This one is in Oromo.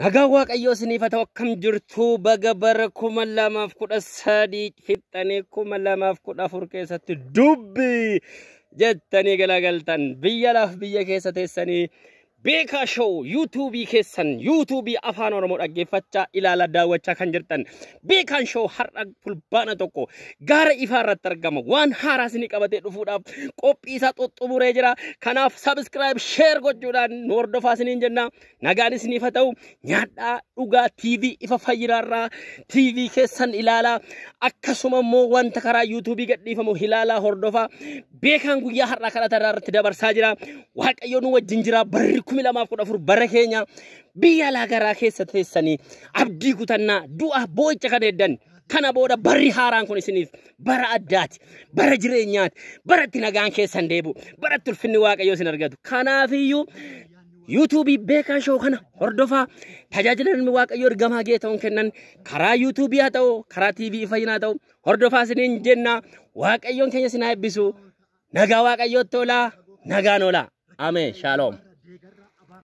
Nagaa Waaqayyoo isiniif haa ta'u akkam jirtu baga bara 2013 fixxanii 2014 keessatti dubbii jettanii galagaltan biyya laaf biyya keessa teessanii Beekaa Show YouTube keessan YouTube afaan Oromoo dhaggeeffachaa ilaala daawwachaa kan jirtan Beekaan Show har'a fulbaana tokko gaara ifaa irratti argama waan haaraa isinii qabatee dhufuudhaaf qophii isaa xuxxumuree jira kanaaf subscribe share gochuudhaan nu hordofaa isiniin jenna nagaan isiniif haa ta'u nyaadhaa dhugaa TV ifa fayyiraarraa TV keessan ilaala akkasuma immoo wanta karaa YouTube gadhiifamu ilaala hordofaa Beekaan guyyaa har'a kadhata irratti dabarsaa jira Waaqayyo nu wajjin jira barri 2014 bara keenya biyya lagaraa keessa teessanii abdii kutannaa du'a boo'icha kan eddan kana booda barri haaraan kun isiniif bara addaati bara jireenyaati bara itti nagaan keessan deebu bara itti ulfinni Waaqayyoo isin argatu kanaafiyyuu YouTube Beekaa Show kana hordofaa tajaajilan Waaqayyoo ergamaa geetaawwan kennan karaa YouTube haa ta'u karaa TV fayyinaa ta'u hordofaa isiniin jenna Waaqayyoon keenya isin haa eebbisu nagaa Waaqayyootti oolaa nagaan oolaa Amen. Shalom.